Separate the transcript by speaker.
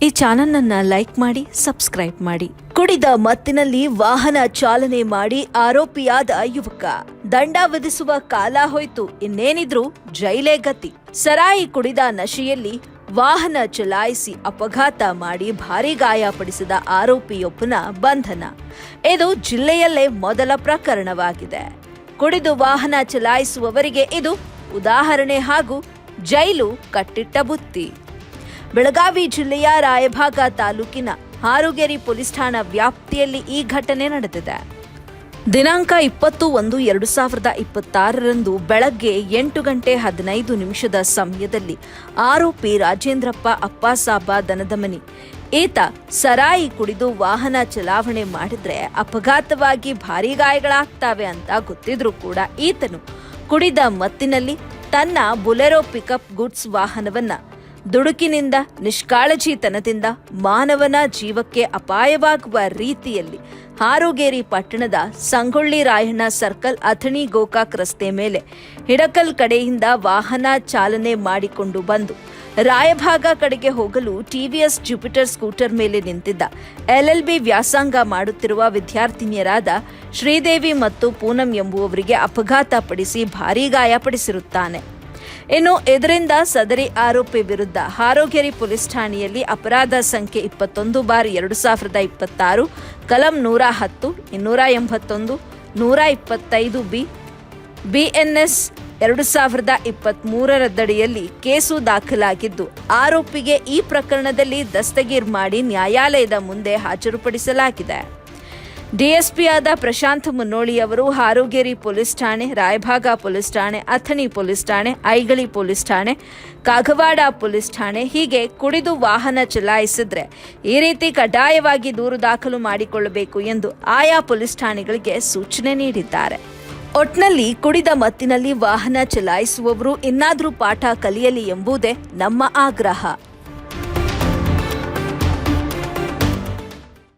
Speaker 1: ಈ channel like ಮಾಡಿ, subscribe ಮಾಡಿ. ಕುಡಿದ ಮತ್ತಿನಲ್ಲಿ ವಾಹನ ಚಾಲನೆ ಮಾಡಿ ಆರೋಪಿಯಾದ ಯುವಕ, ದಂಡ ವಿಧಿಸುವ ಕಾಲ ಹೋಯ್ತು, ಇನ್ನೇನಿದ್ರು ಜೈಲೇ ಗತಿ. ಸರಾಯಿ ಕುಡಿದ ನಶೆಯಲ್ಲಿ ವಾಹನ ಚಲಾಯಿಸಿ ಅಪಘಾತ ಮಾಡಿ ಭಾರೀ ಗಾಯಪಡಿಸಿದ ಆರೋಪಿಯೊಬ್ಬನ ಬಂಧನ. ಇದು ಜಿಲ್ಲೆಯಲ್ಲೇ ಮೊದಲ ಪ್ರಕರಣವಾಗಿದೆ. ಕುಡಿದು ವಾಹನ ಚಲಾಯಿಸುವವರಿಗೆ ಇದು ಉದಾಹರಣೆ ಹಾಗೂ ಜೈಲು ಕಟ್ಟಿಟ್ಟ ಬುತ್ತಿ. ಬೆಳಗಾವಿ ಜಿಲ್ಲೆಯ ರಾಯಭಾಗ ತಾಲೂಕಿನ ಹಾರುಗೇರಿ ಪೊಲೀಸ್ ಠಾಣಾ ವ್ಯಾಪ್ತಿಯಲ್ಲಿ ಈ ಘಟನೆ ನಡೆದಿದೆ. ದಿನಾಂಕ 20/1/2026 ಬೆಳಗ್ಗೆ 8:15 ಸಮಯದಲ್ಲಿ ಆರೋಪಿ ರಾಜೇಂದ್ರಪ್ಪ ಅಪ್ಪಾಸಾಬ ದನದಮನಿ ಈತ ಸರಾಯಿ ಕುಡಿದು ವಾಹನ ಚಲಾವಣೆ ಮಾಡಿದ್ರೆ ಅಪಘಾತವಾಗಿ ಭಾರೀ ಗಾಯಗಳಾಗ್ತವೆ ಅಂತ ಗೊತ್ತಿದ್ರೂ ಕೂಡ ಈತನು ಕುಡಿದ ಮತ್ತಿನಲ್ಲಿ ತನ್ನ ಬುಲೆರೋ ಪಿಕಪ್ ಗುಡ್ಸ್ ವಾಹನವನ್ನ ದುಡುಕಿನಿಂದ ನಿಷ್ಕಾಳಜಿತನದಿಂದ ಮಾನವನ ಜೀವಕ್ಕೆ ಅಪಾಯವಾಗುವ ರೀತಿಯಲ್ಲಿ ಹಾರುಗೇರಿ ಪಟ್ಟಣದ ಸಂಗೊಳ್ಳಿ ರಾಯಣ್ಣ ಸರ್ಕಲ್ ಅಥಣಿ ಗೋಕಾಕ್ ರಸ್ತೆ ಮೇಲೆ ಹಿಡಕಲ್ ಕಡೆಯಿಂದ ವಾಹನ ಚಾಲನೆ ಮಾಡಿಕೊಂಡು ಬಂದು ರಾಯಭಾಗ ಕಡೆಗೆ ಹೋಗಲು ಟಿವಿಎಸ್ ಜುಪಿಟರ್ ಸ್ಕೂಟರ್ ಮೇಲೆ ನಿಂತಿದ್ದ LLB ವ್ಯಾಸಂಗ ಮಾಡುತ್ತಿರುವ ವಿದ್ಯಾರ್ಥಿನಿಯರಾದ ಶ್ರೀದೇವಿ ಮತ್ತು ಪೂನಂ ಎಂಬುವವರಿಗೆ ಅಪಘಾತ ಪಡಿಸಿ ಭಾರೀ ಗಾಯಪಡಿಸಿರುತ್ತಾನೆ. ಇನ್ನು ಇದರಿಂದ ಸದರಿ ಆರೋಪಿ ವಿರುದ್ಧ ಹಾರುಗೇರಿ ಪೊಲೀಸ್ ಠಾಣೆಯಲ್ಲಿ ಅಪರಾಧ ಸಂಖ್ಯೆ 21/2026 ಕಲಂ 110, 281, 125B, BNS 2023 ರದ್ದಡಿಯಲ್ಲಿ ಕೇಸು ದಾಖಲಾಗಿದ್ದು ಆರೋಪಿಗೆ ಈ ಪ್ರಕರಣದಲ್ಲಿ ದಸ್ತಗೀರ್ ಮಾಡಿ ನ್ಯಾಯಾಲಯದ ಮುಂದೆ ಹಾಜರುಪಡಿಸಲಾಗಿದೆ. ಡಿಎಸ್ಪಿ ಆದ ಪ್ರಶಾಂತ್ ಮುನ್ನೋಳಿ ಅವರು ಹಾರುಗೇರಿ ಪೊಲೀಸ್ ಠಾಣೆ, ರಾಯಭಾಗ ಪೊಲೀಸ್ ಠಾಣೆ, ಅಥಣಿ ಪೊಲೀಸ್ ಠಾಣೆ, ಐಗಳಿ ಪೊಲೀಸ್ ಠಾಣೆ, ಕಾಗವಾಡ ಪೊಲೀಸ್ ಠಾಣೆ ಹೀಗೆ ಕುಡಿದು ವಾಹನ ಚಲಾಯಿಸಿದ್ರೆ ಈ ರೀತಿ ಕಡ್ಡಾಯವಾಗಿ ದೂರು ದಾಖಲು ಮಾಡಿಕೊಳ್ಳಬೇಕು ಎಂದು ಆಯಾ ಪೊಲೀಸ್ ಠಾಣೆಗಳಿಗೆ ಸೂಚನೆ ನೀಡಿದ್ದಾರೆ. ಒಟ್ನಲ್ಲಿ ಕುಡಿದ ಮತ್ತಿನಲ್ಲಿ ವಾಹನ ಚಲಾಯಿಸುವವರು ಇನ್ನಾದರೂ ಪಾಠ ಕಲಿಯಲಿ ಎಂಬುದೇ ನಮ್ಮ ಆಗ್ರಹ.